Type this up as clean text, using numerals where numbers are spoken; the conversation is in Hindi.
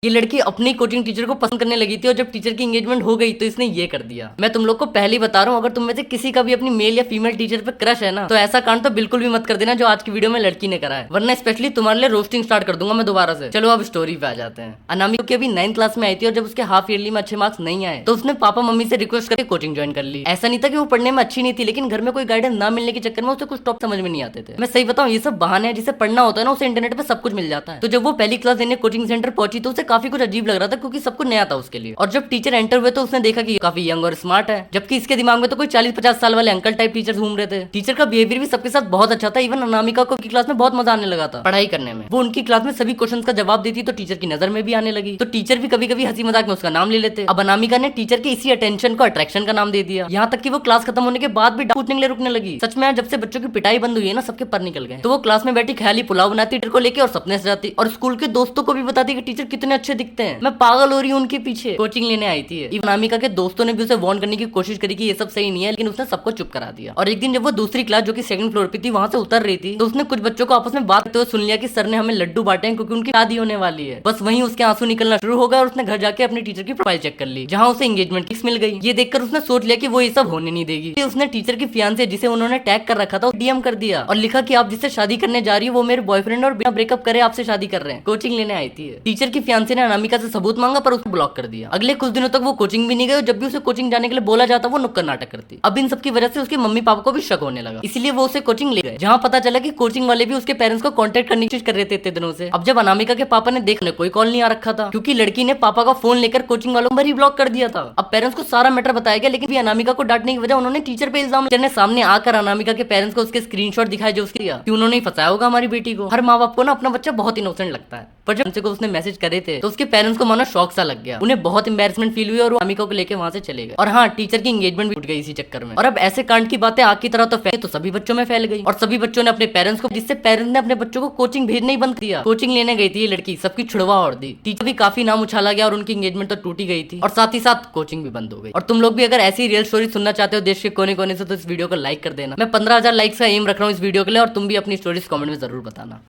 ये लड़की अपनी कोचिंग टीचर को पसंद करने लगी थी और जब टीचर की एंगेजमेंट हो गई तो इसने ये कर दिया। मैं तुम लोग को पहले ही बता रहा हूँ, अगर तुम में से किसी का भी अपनी मेल या फीमेल टीचर पे क्रश है ना, तो ऐसा कांड तो बिल्कुल भी मत कर देना जो आज की वीडियो में लड़की ने करा है, वरना स्पेशली तुम्हारे लिए रोस्टिंग स्टार्ट कर दूंगा मैं दोबारा से। चलो अब स्टोरी पे आ जाते हैं। अनामिका की अभी 9th क्लास में आई थी और जब उसके हाफ ईयरली में अच्छे मार्क्स नहीं आए तो उसने पापा मम्मी से रिक्वेस्ट करके कोचिंग ज्वाइन कर ली। ऐसा नहीं था कि वो पढ़ने में अच्छी नहीं थी, लेकिन घर में कोई गाइडेंस ना मिलने के चक्कर में उसे कुछ टॉप समझ में नहीं आते थे। मैं सही बताऊं, ये सब बहाने हैं। जिसे पढ़ना होता है ना, उसे इंटरनेट पे सब कुछ मिल जाता है। तो जब वो पहली क्लास देने कोचिंग सेंटर पहुंची तो उसे काफी कुछ अजीब लग रहा था, क्योंकि सब कुछ नया था उसके लिए। और जब टीचर एंटर हुए तो उसने देखा कि काफी यंग और स्मार्ट है, जबकि इसके दिमाग में तो कोई 40-50 साल वाले अंकल टाइप टीचर घूम रहे थे। टीचर का बिहेवियर भी सबके साथ बहुत अच्छा था। इवन अनामिका को उनकी क्लास में बहुत मजा आने लगा था पढ़ाई करने में। वो उनकी क्लास में सभी क्वेश्चंस का जवाब देती तो टीचर की नजर में भी आने लगी। तो टीचर भी कभी कभी हंसी मजाक में उसका नाम ले लेते। अब अनामिका ने टीचर के इसी अटेंशन को अट्रैक्शन का नाम दे दिया। यहाँ तक कि वो क्लास खत्म होने के बाद भी पूछने के लिए रुकने लगी। सच में जब से बच्चों की पिटाई बंद हुई है ना, सबके पर निकल गए। तो वो क्लास में बैठी ख्याली पुलाव बनाती टीचर को लेके और सपने सजाती और स्कूल के दोस्तों को भी बताती कि टीचर कितने अच्छे दिखते हैं। मैं पागल हो रही हूँ उनके पीछे। कोचिंग लेने आई थी। अनामिका के दोस्तों ने भी उसे वार्न करने की कोशिश करी कि ये सब सही नहीं है, लेकिन उसने सबको चुप करा दिया। और एक दिन जब वो दूसरी क्लास जो कि 2nd फ्लोर पे थी वहां से उतर रही थी तो उसने कुछ बच्चों को आपस में बात करते हुए सुन लिया कि सर ने हमें लड्डू बांटे हैं क्योंकि उनकी शादी होने वाली है। बस वहीं उसके आंसू निकलना शुरू हो गया और उसने घर जाके अपनी टीचर की प्रोफाइल चेक कर ली, जहां उसे एंगेजमेंट फिक्स मिल गई। ये देखकर उसने सोच लिया कि वो ये सब होने नहीं देगी। उसने टीचर की फियांसे जिसे उन्होंने टैग कर रखा था डीएम कर दिया और लिखा कि आप जिससे शादी करने जा रही हो वो मेरे बॉयफ्रेंड और बिना ब्रेकअप करे आपसे शादी कर रहे हैं। कोचिंग लेने आई थी। टीचर की फियांसे ने अनामिका से सबूत मांगा पर उसको ब्लॉक कर दिया। अगले कुछ दिनों तक वो कोचिंग भी नहीं गई। जब भी उसे कोचिंग जाने के लिए बोला जाता वो नुक्कड़ नाटक करती। अब इन सब की वजह से उसके मम्मी पापा को भी शक होने लगा, इसीलिए वो उसे कोचिंग ले गए, जहां पता चला कि कोचिंग वाले भी उसके पेरेंट्स को कांटेक्ट करने की कोशिश कर रहे थे इतने दिनों से। अब जब अनामिका के पापा ने देखने कोई कॉल नहीं आ रखा था, क्योंकि लड़की ने पापा का फोन लेकर कोचिंग वालों को ही ब्लॉक कर दिया था। अब पेरेंट्स को सारा मैटर बताया गया, लेकिन भी अनामिका को डांटने की वजह उन्होंने टीचर पे इल्जाम लगाने सामने आकर अनामिका के पेरेंट्स को उसके स्क्रीनशॉट दिखाए जो उसके कि उन्होंने ही फंसाया होगा हमारी बेटी को। हर माँ बाप को ना अपना बच्चा बहुत इनोसेंट लगता है, पर जब उनसे को उसने मैसेज करे थे तो उसके पेरेंट्स को मानो शौक सा लग गया। उन्हें बहुत एम्बैरेसमेंट फील हुई और वो अनामिका को लेकर वहां से चले गए। और हाँ, टीचर की एंगेजमेंट भी टूट गई इसी चक्कर में। और अब ऐसे कांड की बातें आग की तरह तो फैली तो सभी बच्चों में फैल गई और सभी बच्चों ने अपने पेरेंट्स को, जिससे पेरेंट्स ने अपने बच्चों को कोचिंग भेजना ही बंद किया। कोचिंग लेने गई थी ये लड़की, सबकी छुड़वा और दी। टीचर भी काफी नाम उछाला गया और उनकी एंगेजमेंट तो टूटी गई थी और साथ ही साथ कोचिंग भी बंद हो गई। और तुम लोग भी अगर ऐसी रियल स्टोरी सुनना चाहते हो देश के कोने कोने से तो इस वीडियो को लाइक कर देना। मैं 15,000 लाइक्स का एम रख रहा हूँ इस वीडियो के लिए और तुम भी अपनी स्टोरीज कमेंट में जरूर बताना।